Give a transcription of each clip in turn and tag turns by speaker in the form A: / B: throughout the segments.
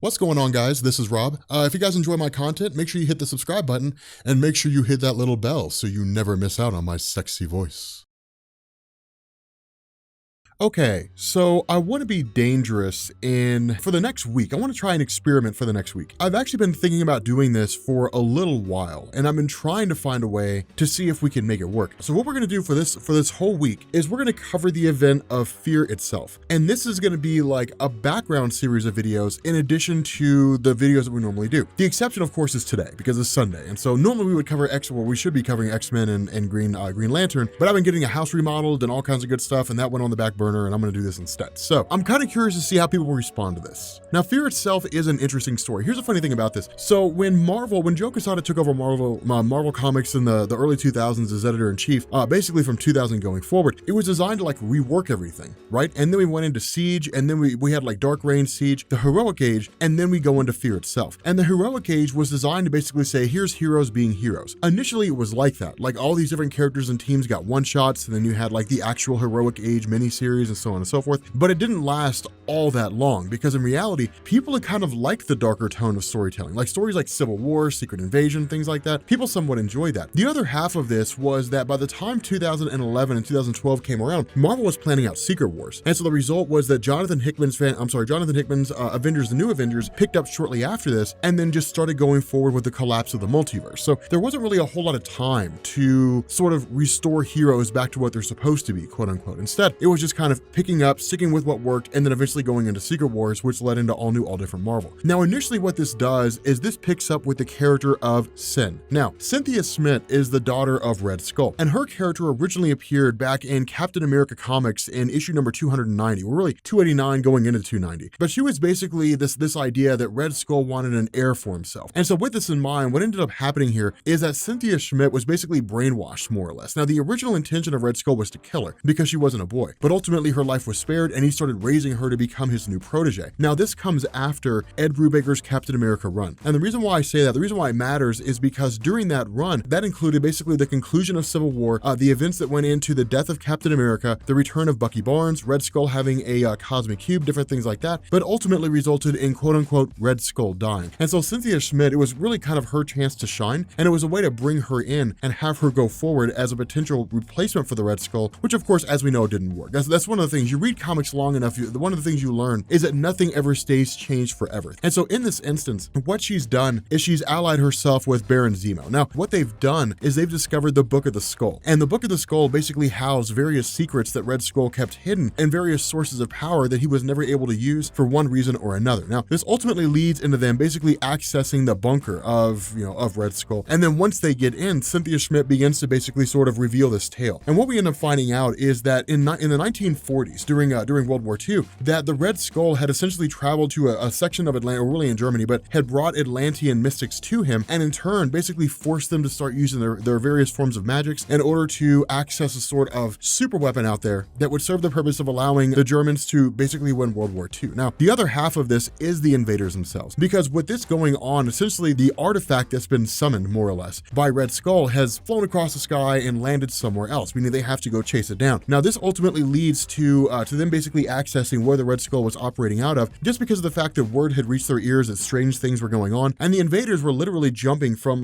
A: What's going on, guys? This is Rob. If you guys enjoy my content, make sure you hit the subscribe button and make sure you hit that little bell so you never miss out on my sexy voice. Okay, so I want to be dangerous for the next week. I want to try an experiment for the next week. I've actually been thinking about doing this for a little while, and I've been trying to find a way to see if we can make it work. So what we're going to do for this whole week is we're going to cover the event of Fear itself. And this is going to be like a background series of videos in addition to the videos that we normally do. The exception, of course, is today because it's Sunday. And so normally we would cover we should be covering X-Men and Green Lantern, but I've been getting a house remodeled and all kinds of good stuff, and that went on the back burner, and I'm going to do this instead. So I'm kind of curious to see how people will respond to this. Now, Fear itself is an interesting story. Here's a funny thing about this. So when Joe Quesada took over Marvel Comics in the early 2000s as editor-in-chief, basically from 2000 going forward, it was designed to like rework everything, right? And then we went into Siege, and then we had like Dark Reign, Siege, the Heroic Age, and then we go into Fear itself. And the Heroic Age was designed to basically say, here's heroes being heroes. Initially, it was like that. Like all these different characters and teams got one-shots, and then you had like the actual Heroic Age miniseries and so on and so forth. But it didn't last all that long because in reality, people had kind of liked the darker tone of storytelling, like stories like Civil War, Secret Invasion, things like that. People somewhat enjoyed that. The other half of this was that by the time 2011 and 2012 came around, Marvel was planning out Secret Wars. And so the result was that Jonathan Hickman's Avengers, the New Avengers, picked up shortly after this and then just started going forward with the collapse of the multiverse. So there wasn't really a whole lot of time to sort of restore heroes back to what they're supposed to be, quote unquote. Instead, it was just kind of picking up, sticking with what worked, and then eventually going into Secret Wars, which led into all new, all different Marvel. Now, initially what this does is this picks up with the character of Sin. Now, Cynthia Smith is the daughter of Red Skull, and her character originally appeared back in Captain America comics in issue number 290, or really 289 going into 290. But she was basically this idea that Red Skull wanted an heir for himself. And so with this in mind, what ended up happening here is that Cynthia Schmidt was basically brainwashed, more or less. Now, the original intention of Red Skull was to kill her because she wasn't a boy, but ultimately her life was spared, and he started raising her to become his new protege. Now, this comes after Ed Brubaker's Captain America run. And the reason why I say that, the reason why it matters is because during that run, that included basically the conclusion of Civil War, the events that went into the death of Captain America, the return of Bucky Barnes, Red Skull having a cosmic cube, different things like that, but ultimately resulted in quote unquote Red Skull dying. And so Cynthia Schmidt, it was really kind of her chance to shine, and it was a way to bring her in and have her go forward as a potential replacement for the Red Skull, which of course, as we know, didn't work. That's one of the things. You read comics long enough, one of the things you learn is that nothing ever stays changed forever. And so in this instance, what she's done is she's allied herself with Baron Zemo. Now, what they've done is they've discovered the Book of the Skull. And the Book of the Skull basically housed various secrets that Red Skull kept hidden and various sources of power that he was never able to use for one reason or another. Now, this ultimately leads into them basically accessing the bunker of Red Skull. And then once they get in, Cynthia Schmidt begins to basically sort of reveal this tale. And what we end up finding out is that in the 1940s, during World War II, that the Red Skull had essentially traveled to a section of Atlantis, or really in Germany, but had brought Atlantean mystics to him, and in turn basically forced them to start using their various forms of magics in order to access a sort of super weapon out there that would serve the purpose of allowing the Germans to basically win World War II. Now, the other half of this is the invaders themselves, because with this going on, essentially the artifact that's been summoned, more or less, by Red Skull has flown across the sky and landed somewhere else, meaning they have to go chase it down. Now, this ultimately leads to them basically accessing where the Red Skull was operating out of, just because of the fact that word had reached their ears that strange things were going on, and the invaders were literally jumping from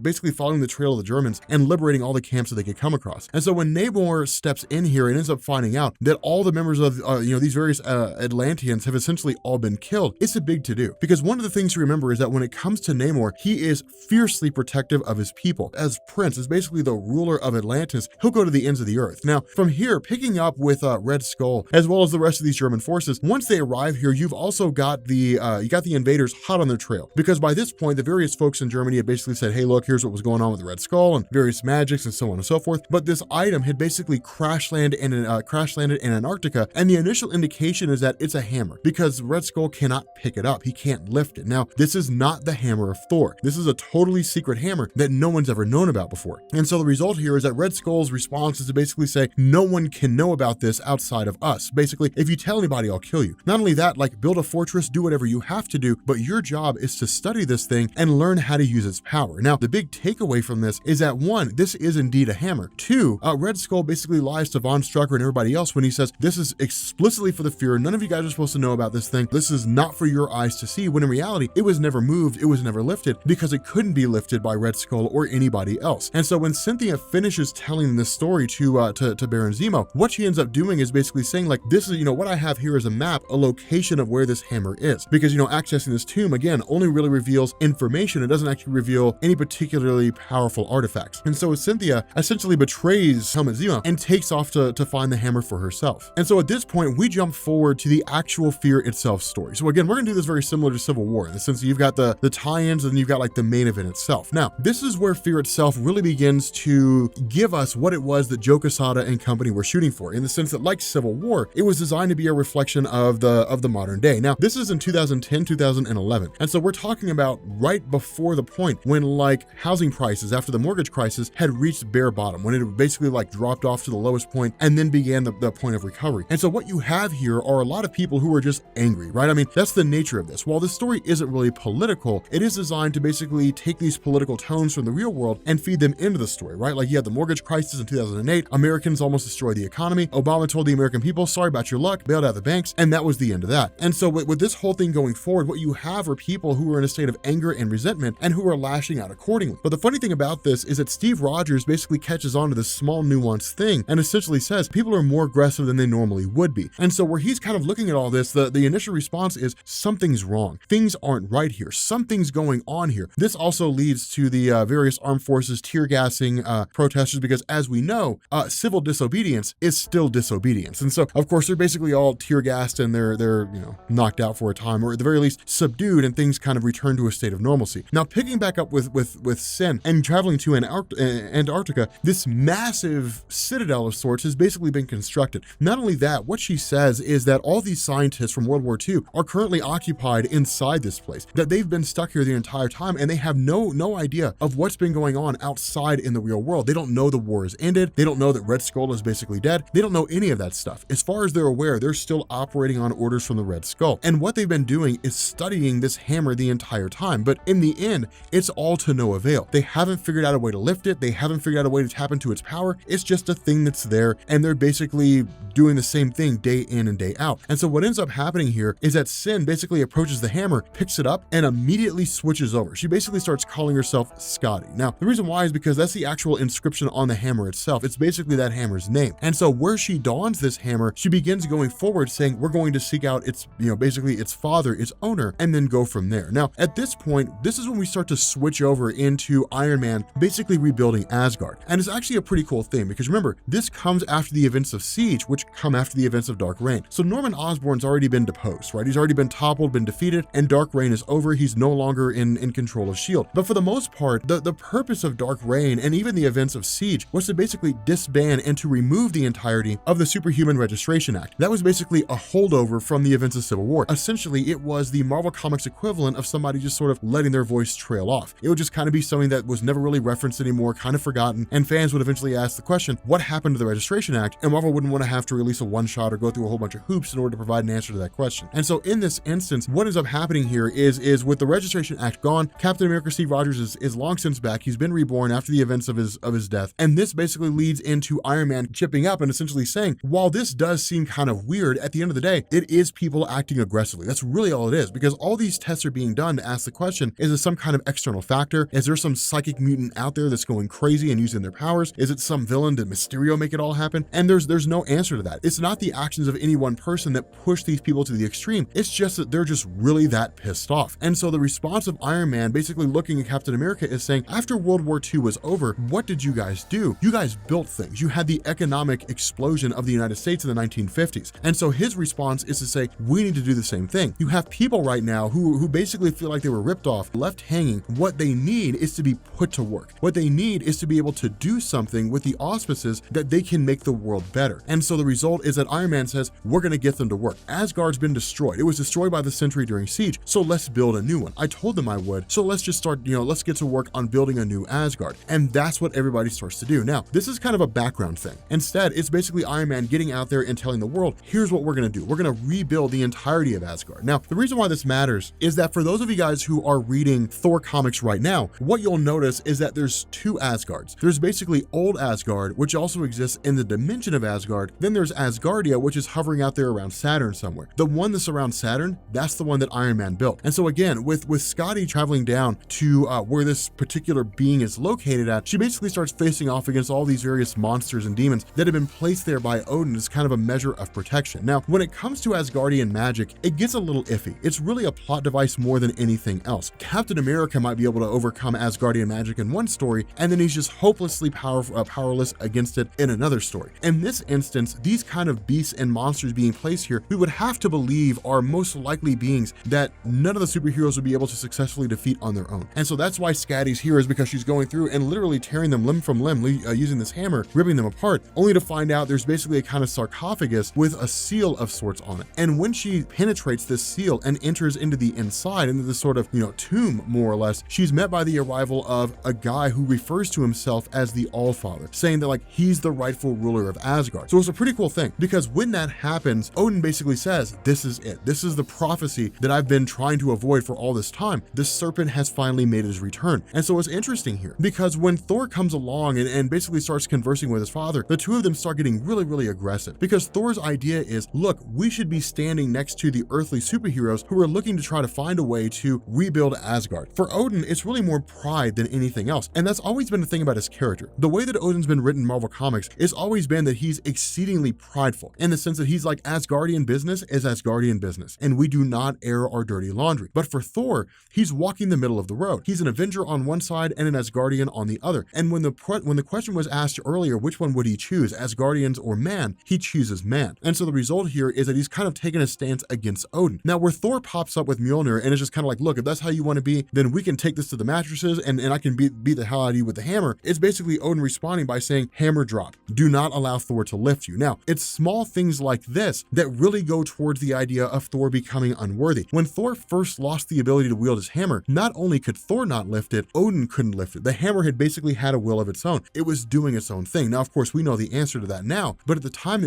A: basically following the trail of the Germans and liberating all the camps that they could come across. And so when Namor steps in here and ends up finding out that all the members of these various Atlanteans have essentially all been killed, it's a big to-do. Because one of the things to remember is that when it comes to Namor, he is fiercely protective of his people. As Prince, as basically the ruler of Atlantis, he'll go to the ends of the earth. Now, from here, picking up with Red Skull, as well as the rest of these German forces, once they arrive here, you've also got the invaders hot on their trail, because by this point, the various folks in Germany had basically said, hey, look, here's what was going on with the Red Skull and various magics and so on and so forth. But this item had basically crash landed in Antarctica, and the initial indication is that it's a hammer, because Red Skull cannot pick it up. He can't lift it. Now, this is not the hammer of Thor. This is a totally secret hammer that no one's ever known about before. And so the result here is that Red Skull's response is to basically say, no one can know about this outside of us. Basically, if you tell anybody, I'll kill you. Not only that, like build a fortress, do whatever you have to do, but your job is to study this thing and learn how to use its power. Now, the big takeaway from this is that one, this is indeed a hammer. Two, Red Skull basically lies to Von Strucker and everybody else when he says, this is explicitly for the Fuhrer. None of you guys are supposed to know about this thing. This is not for your eyes to see, when in reality, it was never moved. It was never lifted because it couldn't be lifted by Red Skull or anybody else. And so when Cynthia finishes telling this story to Baron Zemo, what she ends up doing is basically saying like, this is, what I have here is a map, a location of where this hammer is. Because, accessing this tomb, again, only really reveals information. It doesn't actually reveal any particularly powerful artifacts. And so Cynthia essentially betrays Helmut Zemo and takes off to find the hammer for herself. And so at this point, we jump forward to the actual Fear itself story. So again, we're gonna do this very similar to Civil War in the sense that you've got the tie-ins and you've got like the main event itself. Now, this is where Fear itself really begins to give us what it was that Joe Quesada and company were shooting for, in the sense that like Civil War, it was designed to be a reflection of the modern day. Now, this is in 2010, 2011. And so we're talking about right before the point when like housing prices after the mortgage crisis had reached bare bottom, when it basically like dropped off to the lowest point and then began the point of recovery. And so what you have here are a lot of people who are just angry, right? I mean, that's the nature of this. While this story isn't really political, it is designed to basically take these political tones from the real world and feed them into the story, right? Like you had the mortgage crisis in 2008, Americans almost destroyed the economy. Obama told the American people, sorry about your luck, bailed out the banks, and that was the end of that. And so with this whole thing going forward, what you have are people who are in a state of anger and resentment and who are lashing out accordingly. But the funny thing about this is that Steve Rogers basically catches on to this small nuanced thing and essentially says people are more aggressive than they normally would be. And so where he's kind of looking at all this, the initial response is something's wrong. Things aren't right here. Something's going on here. This also leads to the various armed forces tear gassing protesters because, as we know, civil disobedience is still disobedience. And so, of course, they're basically all tear gassed and they're knocked out for a time, or at the very least subdued, and things kind of return to a state of normalcy. Now, picking back up with Sin and traveling to Antarctica, this massive citadel of sorts has basically been constructed. Not only that, what she says is that all these scientists from World War II are currently occupied inside this place, that they've been stuck here the entire time and they have no idea of what's been going on outside in the real world. They don't know the war has ended. They don't know that Red Skull is basically dead. They don't know any of that stuff. As far as they're aware, they're still operating on orders from the Red Skull. And what they've been doing is studying this hammer the entire time. But in the end, it's all to no avail. They haven't figured out a way to lift it. They haven't figured out a way to tap into its power. It's just a thing that's there, and they're basically doing the same thing day in and day out. And so what ends up happening here is that Sin basically approaches the hammer, picks it up, and immediately switches over. She basically starts calling herself Skadi. Now, the reason why is because that's the actual inscription on the hammer itself. It's basically that hammer's name. And so where she dons this hammer, she begins going forward saying, we're going to seek out its, basically its father, its owner, and then go from there. Now, at this point, this is when we start to switch over into Iron Man basically rebuilding Asgard. And it's actually a pretty cool thing because remember, this comes after the events of Siege, which come after the events of Dark Reign. So Norman Osborn's already been deposed, right? He's already been toppled, been defeated, and Dark Reign is over. He's no longer in control of S.H.I.E.L.D. But for the most part, the purpose of Dark Reign and even the events of Siege was to basically disband and to remove the entirety of the Superhuman Registration Act. That was basically a holdover from the events of Civil War. Essentially, it was the Marvel Comics equivalent of somebody just sort of letting their voice trail off. It would just kind of be something that was never really referenced anymore, kind of forgotten, and fans would eventually ask the question, what happened to the Registration Act? And Marvel wouldn't want to have to release a one-shot or go through a whole bunch of hoops in order to provide an answer to that question. And so in this instance, what ends up happening here is with the Registration Act gone, Captain America Steve Rogers is long since back. He's been reborn after the events of his death. And this basically leads into Iron Man chipping up and essentially saying, while this does seem kind of weird, at the end of the day, it is people acting aggressively. That's really all it is, because all these tests are being done to ask the question, is it some kind of external factor? Is there some psychic mutant out there that's going crazy and using their powers? Is it some villain? Did Mysterio make it all happen? And there's no answer to that. It's not the actions of any one person that push these people to the extreme. It's just that they're just really that pissed off. And so the response of Iron Man basically looking at Captain America is saying, after World War II was over, what did you guys do? You guys built things. You had the economic explosion of the United States in the 1950s. And so his response is to say, we need to do the same thing. You have people right now who basically feel like they were ripped off, left hanging. What they need is to be put to work. What they need is to be able to do something with the auspices that they can make the world better. And so the result is that Iron Man says, we're going to get them to work. Asgard's been destroyed. It was destroyed by the Sentry during Siege. So let's build a new one. I told them I would. So let's just start, let's get to work on building a new Asgard. And that's what everybody starts to do. Now, this is kind of a background thing. Instead, it's basically Iron Man getting out there and telling the world, here's what we're going to do. We're going to rebuild the entirety of Asgard. Now, the reason why this matters is that for those of you guys who are reading Thor comics right now, what you'll notice is that there's two Asgards. There's basically old Asgard, which also exists in the dimension of Asgard. Then there's Asgardia, which is hovering out there around Saturn somewhere. The one that's around Saturn, that's the one that Iron Man built. And so again, with Skadi traveling down to where this particular being is located at, she basically starts facing off against all these various monsters and demons that have been placed there by Odin as kind of a measure of protection. Now, when it comes to Asgardian magic, it gets a little iffy. It's really a plot device more than anything else. Captain America might be able to overcome Asgardian magic in one story, and then he's just hopelessly powerless against it in another story. In this instance, these kind of beasts and monsters being placed here, we would have to believe are most likely beings that none of the superheroes would be able to successfully defeat on their own. And so that's why Skadi's here, is because she's going through and literally tearing them limb from limb, using this hammer, ripping them apart, only to find out there's basically a kind of sarcophagus with a seal of sorts on it. And when she penetrates this seal and enters into the inside, into this sort of, tomb, more or less, she's met by the arrival of a guy who refers to himself as the Allfather, saying that like he's the rightful ruler of Asgard. So it's a pretty cool thing, because when that happens, Odin basically says, this is it. This is the prophecy that I've been trying to avoid for all this time. The serpent has finally made his return. And so it's interesting here, because when Thor comes along and basically starts conversing with his father, the two of them start getting really, really aggressive, because Thor's idea is, look, we should be standing next to the earthly superheroes who are looking to try to find a way to rebuild Asgard. For Odin, it's really more pride than anything else. And that's always been the thing about his character. The way that Odin's been written in Marvel Comics has always been that he's exceedingly prideful, in the sense that he's like, Asgardian business is Asgardian business, and we do not air our dirty laundry. But for Thor, he's walking the middle of the road. He's an Avenger on one side and an Asgardian on the other. And when the question was asked earlier, which one would he choose, Asgardians or man, he chooses man. And so the result here is that he's kind of taken a stance against Odin. Now, where Thor pops up with Mjolnir and is just kind of like, look, if that's how you want to be, then we can take this to the mattresses and I can beat the hell out of you with the hammer. It's basically Odin responding by saying, hammer drop. Do not allow Thor to lift you. Now, it's small things like this that really go towards the idea of Thor becoming unworthy. When Thor first lost the ability to wield his hammer, not only could Thor not lift it, Odin couldn't lift it. The hammer had basically had a will of its own. It was doing its own thing. Now, of course, we know the answer to that now, but at the time,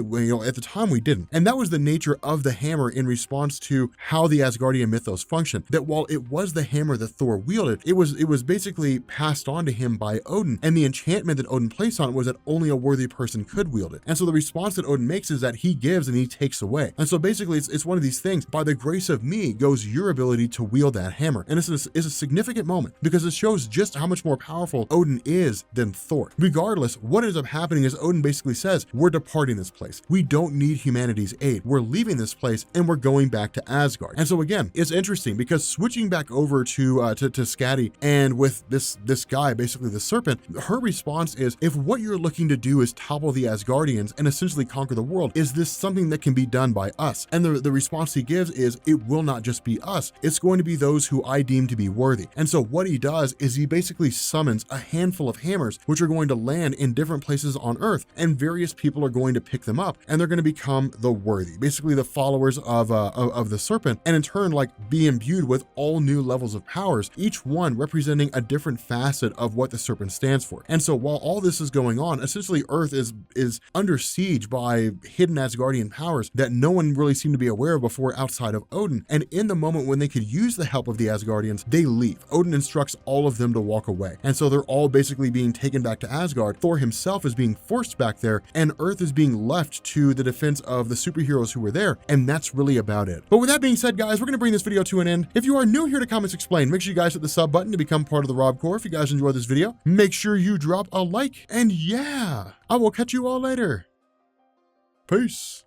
A: we didn't. And that was the nature of the hammer in response to how the Asgardian mythos functioned. That while it was the hammer that Thor wielded, it was basically passed on to him by Odin, and the enchantment that Odin placed on it was that only a worthy person could wield it. And so the response that Odin makes is that he gives and he takes away. And so basically, it's one of these things. By the grace of me goes your ability to wield that hammer. And this is a significant moment, because it shows just how much more powerful Odin is than Thor. Regardless, what ends up happening is Odin basically says, we're departing this place. We don't need humanity's aid. We're leaving this place and we're going back to Asgard. And so again, it's interesting, because switching back over to Skadi, and with this guy, basically the Serpent, her response is, if what you're looking to do is topple the Asgardians and essentially conquer the world, is this something that can be done by us? And the response he gives is, it will not just be us. It's going to be those who I deem to be worthy. And so what he does is he basically summons a handful of hammers, which are going to land in different places on Earth, and various people are going to pick them up, and they're going to become the worthy, basically the followers of the Serpent, and in turn, like, be imbued with all new levels of powers, each one representing a different facet of what the Serpent stands for. And so while all this is going on, essentially Earth is under siege by hidden Asgardian powers that no one really seemed to be aware of before outside of Odin. And in the moment when they could use the help of the Asgardians, they leave. Odin instructs all of them to walk away. And so they're all basically being taken back to Asgard. Thor himself is being forced back there, and Earth is being left to the defense of the superheroes who were there. And that's really about it. But with that being said, guys, we're going to bring this video to an end. If you are new here to Comics Explained, make sure you guys hit the sub button to become part of the Rob Corps. If you guys enjoyed this video, make sure you drop a like. And yeah, I will catch you all later. Peace.